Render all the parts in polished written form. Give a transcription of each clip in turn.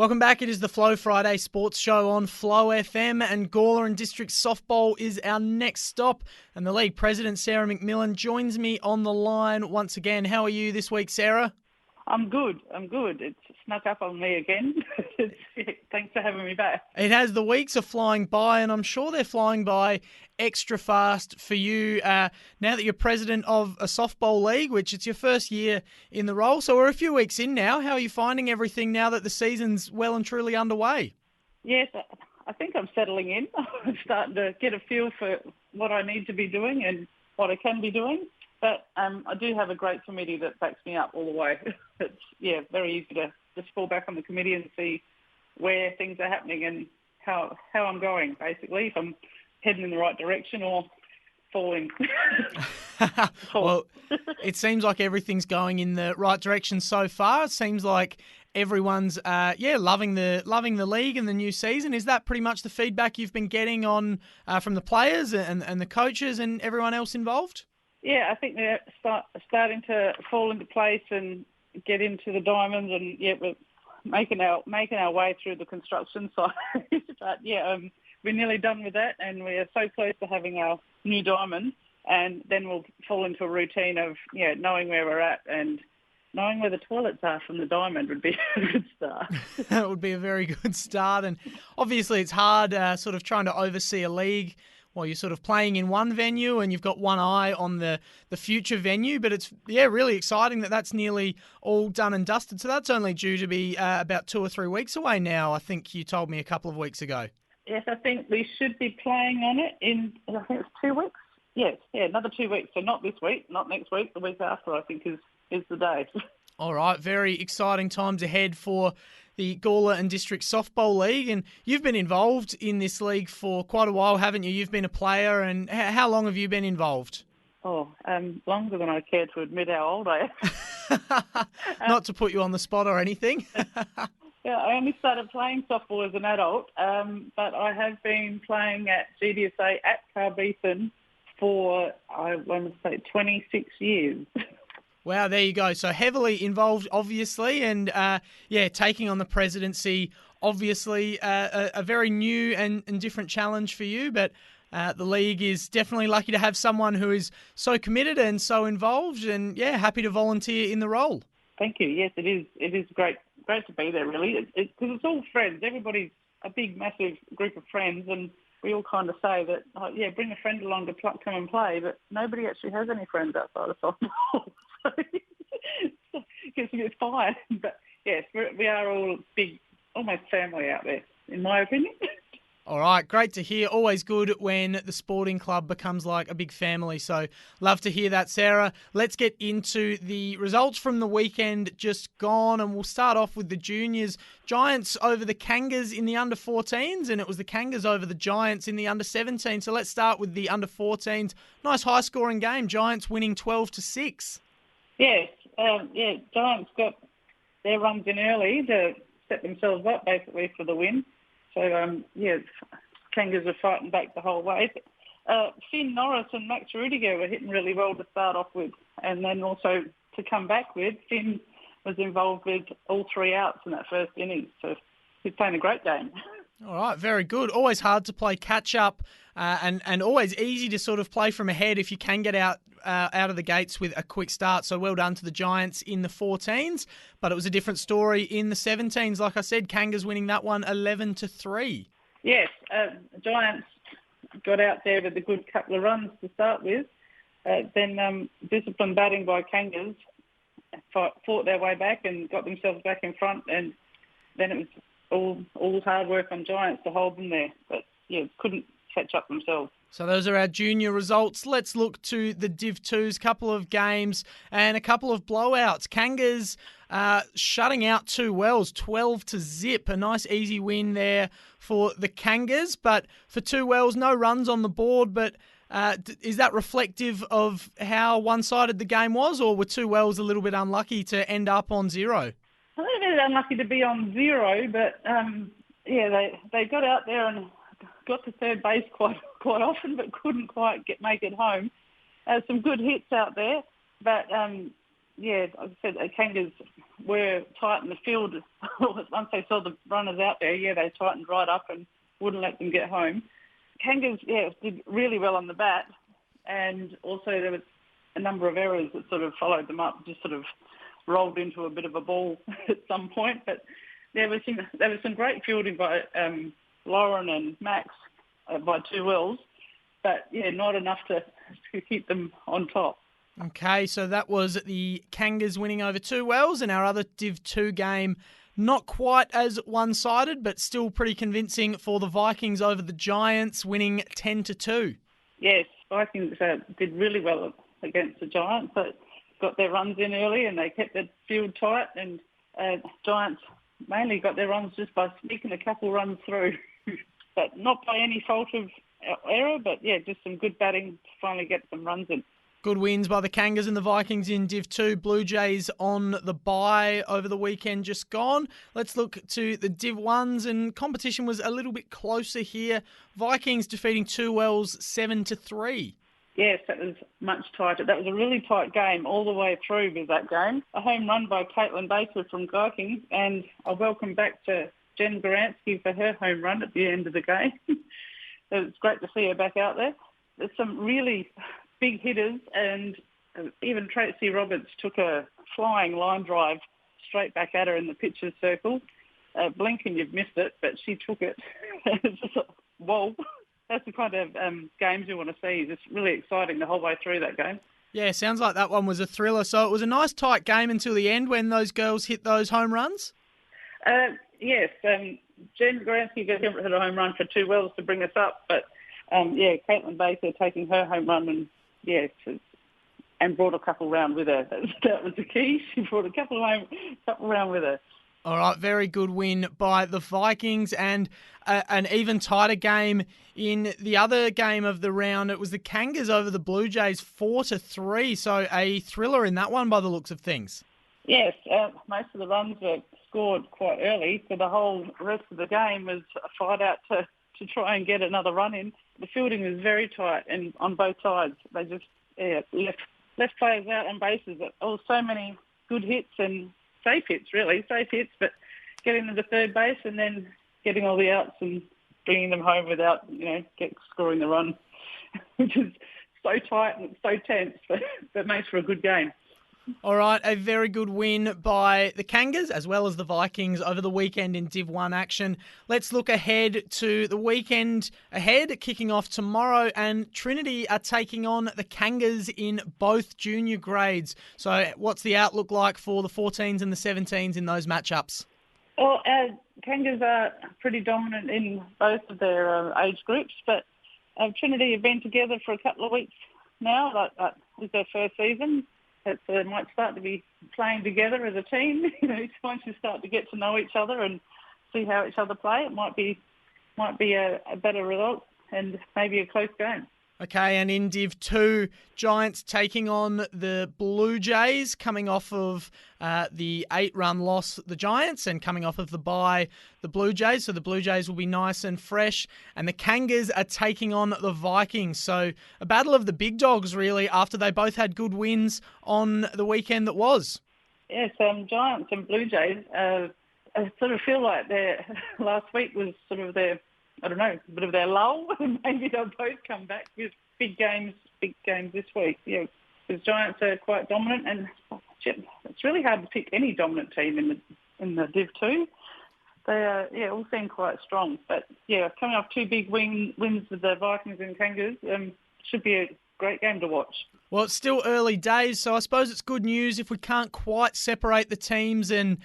Welcome back. It is the Flow Friday Sports Show on Flow FM, and Gawler and District Softball is our next stop. And the league president, Sarah McMillan, joins me on the line once again. How are you this week, Sarah? I'm good. It's snuck up on me again. Thanks for having me back. It has. The weeks are flying by, and I'm sure they're flying by extra fast for you now that you're president of a softball league, which it's your first year in the role. So we're a few weeks in now. How are you finding everything now that the season's well and truly underway? Yes, I think I'm settling in. I'm starting to get a feel for what I need to be doing and what I can be doing. But I do have a great committee that backs me up all the way. It's very easy to just fall back on the committee and see where things are happening and how I'm going, basically, if I'm heading in the right direction or falling. Well, it seems like everything's going in the right direction so far. It seems like everyone's loving the league and the new season. Is that pretty much the feedback you've been getting on from the players and the coaches and everyone else involved? Yeah, I think they're starting to fall into place and get into the diamonds, and we're making our way through the construction side. But we're nearly done with that, and we are so close to having our new diamond, and then we'll fall into a routine of knowing where we're at and knowing where the toilets are from the diamond would be a good start. That would be a very good start, and obviously it's hard sort of trying to oversee a league while you're sort of playing in one venue and you've got one eye on the future venue. But it's, really exciting that that's nearly all done and dusted. So that's only due to be about 2 or 3 weeks away now, I think you told me a couple of weeks ago. Yes, I think we should be playing on it in, I think it's 2 weeks. Yes, another 2 weeks. So not this week, not next week, the week after, I think is the day. All right, very exciting times ahead for the Gawler and District Softball League, and you've been involved in this league for quite a while, haven't you? You've been a player, and how long have you been involved? Longer than I care to admit how old I am. Not to put you on the spot or anything. I only started playing softball as an adult, but I have been playing at GDSA at Carbeethan for, I want to say, 26 years. Wow, there you go. So heavily involved, obviously, and taking on the presidency, obviously a very new and different challenge for you. But the league is definitely lucky to have someone who is so committed and so involved, and happy to volunteer in the role. Thank you. Yes, it is. It is great to be there. Really, because it's all friends. Everybody's a big, massive group of friends, and we all kind of say that, bring a friend along to come and play, but nobody actually has any friends outside of softball. So it gets a bit fire. But yes, we are all big, almost family out there, in my opinion. All right, great to hear. Always good when the sporting club becomes like a big family. So love to hear that, Sarah. Let's get into the results from the weekend just gone, and we'll start off with the juniors. Giants over the Kangas in the under-14s, and it was the Kangas over the Giants in the under-17. So let's start with the under-14s. Nice high-scoring game. Giants winning 12-6. Yes, Giants got their runs in early to set themselves up basically for the win. So, Kangas are fighting back the whole way. Finn Norris and Max Rudiger were hitting really well to start off with, and then also to come back with, Finn was involved with all 3 outs in that first inning. So he's playing a great game. All right, very good. Always hard to play catch-up and always easy to sort of play from ahead if you can get out of the gates with a quick start. So well done to the Giants in the 14s, but it was a different story in the 17s. Like I said, Kangas winning that one 11-3. Yes, Giants got out there with a good couple of runs to start with. Then disciplined batting by Kangas fought their way back and got themselves back in front, and then it was all hard work on Giants to hold them there. But couldn't catch up themselves. So those are our junior results. Let's look to the Div 2s, couple of games and a couple of blowouts. Kangas shutting out 2 Wells, 12-0. A nice easy win there for the Kangas, but for 2 Wells, no runs on the board. But is that reflective of how one-sided the game was, or were 2 Wells a little bit unlucky to end up on 0? A little bit unlucky to be on 0, but they got out there and got to third base quite often, but couldn't quite make it home. Some good hits out there, but yeah, like I said, the Kangas were tight in the field. Once they saw the runners out there, yeah, they tightened right up and wouldn't let them get home. Kangas, yeah, did really well on the bat, and also there was a number of errors that sort of followed them up, just sort of rolled into a bit of a ball at some point. But there was some great fielding by Lauren and Max by 2 wells, but yeah, not enough to keep them on top. Okay, so that was the Kangas winning over 2 wells, and our other Div 2 game not quite as one-sided, but still pretty convincing for the Vikings over the Giants, winning 10-2. Yes, Vikings did really well against the Giants, but got their runs in early and they kept the field tight, and Giants mainly got their runs just by sneaking a couple runs through, but not by any fault of error, but yeah, just some good batting to finally get some runs in. Good wins by the Kangas and the Vikings in Div 2. Blue Jays on the bye over the weekend just gone. Let's look to the Div 1s, and competition was a little bit closer here. Vikings defeating 2 wells 7-3. Yes, that was much tighter. That was a really tight game all the way through with that game. A home run by Caitlin Baker from Vikings, and a welcome back to Jen Garansky for her home run at the end of the game. It's great to see her back out there. There's some really big hitters, and even Tracy Roberts took a flying line drive straight back at her in the pitcher's circle. Blink and you've missed it, but she took it. It's just whoa. That's the kind of games you want to see. It's really exciting the whole way through that game. Yeah, sounds like that one was a thriller. So it was a nice tight game until the end when those girls hit those home runs? Yes, Jen Garansky hit a home run for 2 wells to bring us up, but yeah, Caitlin Baker taking her home run and brought a couple round with her. That was the key. She brought a couple round with her. All right, very good win by the Vikings, and an even tighter game in the other game of the round. It was the Kangas over the Blue Jays 4-3, so a thriller in that one by the looks of things. Yes, most of the runs were scored quite early, so the whole rest of the game was a fight out to try and get another run in. The fielding was very tight and on both sides. They just left players out on bases. So many good hits and safe hits, but getting them to third base and then getting all the outs and bringing them home without, scoring the run, which is so tight and so tense, but makes for a good game. All right, a very good win by the Kangas as well as the Vikings over the weekend in Div 1 action. Let's look ahead to the weekend ahead, kicking off tomorrow, and Trinity are taking on the Kangas in both junior grades. So what's the outlook like for the 14s and the 17s in those matchups? Well, Kangas are pretty dominant in both of their age groups, but Trinity have been together for a couple of weeks now. That was their first season. They might start to be playing together as a team. Once you start to get to know each other and see how each other play, it might be a better result and maybe a close game. Okay, and in Div 2, Giants taking on the Blue Jays, coming off of the 8-run loss, the Giants, and coming off of the bye, the Blue Jays. So the Blue Jays will be nice and fresh. And the Kangas are taking on the Vikings. So a battle of the big dogs, really, after they both had good wins on the weekend that was. Yes, Giants and Blue Jays, I sort of feel like their last week was sort of their, a bit of their lull. Maybe they'll both come back with big games this week. Yeah, because Giants are quite dominant, and it's really hard to pick any dominant team in the Div 2. They all seem quite strong. But yeah, coming off 2 big wins with the Vikings and Kangas, should be a great game to watch. Well, it's still early days, so I suppose it's good news if we can't quite separate the teams and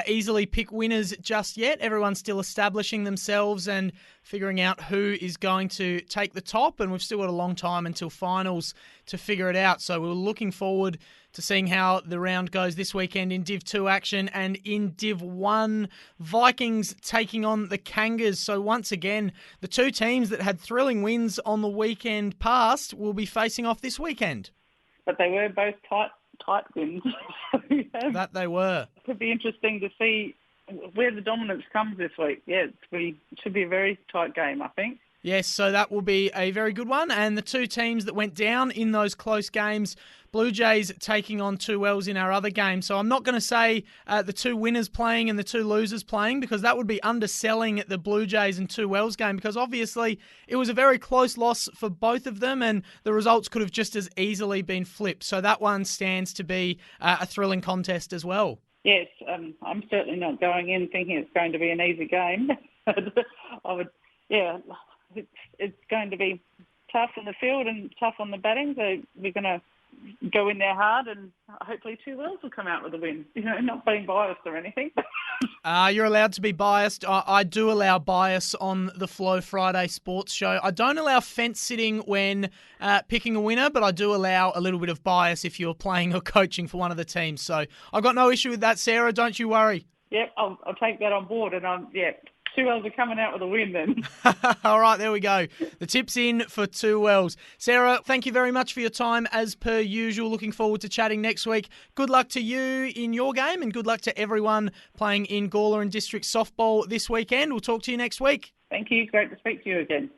easily pick winners just yet. Everyone's still establishing themselves and figuring out who is going to take the top, and we've still got a long time until finals to figure it out. So we're looking forward to seeing how the round goes this weekend in Div 2 action. And in Div 1, Vikings taking on the Kangas. So once again, the 2 teams that had thrilling wins on the weekend past will be facing off this weekend. But they were both tight wins. That they were. It could be interesting to see where the dominance comes this week. Yeah, it should be a very tight game, I think. Yes, so that will be a very good one. And the 2 teams that went down in those close games Blue Jays taking on 2Ls in our other game. So I'm not going to say the two winners playing and the two losers playing, because that would be underselling the Blue Jays and 2Ls game, because obviously it was a very close loss for both of them and the results could have just as easily been flipped. So that one stands to be a thrilling contest as well. Yes, I'm certainly not going in thinking it's going to be an easy game. It's going to be tough in the field and tough on the batting. So we're going to go in there hard, and hopefully 2Ls will come out with a win. Not being biased or anything. You're allowed to be biased. I do allow bias on the Flow Friday Sports Show. I don't allow fence sitting when picking a winner, but I do allow a little bit of bias if you're playing or coaching for one of the teams. So I've got no issue with that, Sarah. Don't you worry. Yep, I'll take that on board, and 2Ls are coming out with a win then. All right, there we go. The tip's in for 2Ls. Sarah, thank you very much for your time as per usual. Looking forward to chatting next week. Good luck to you in your game and good luck to everyone playing in Gawler and District Softball this weekend. We'll talk to you next week. Thank you. Great to speak to you again.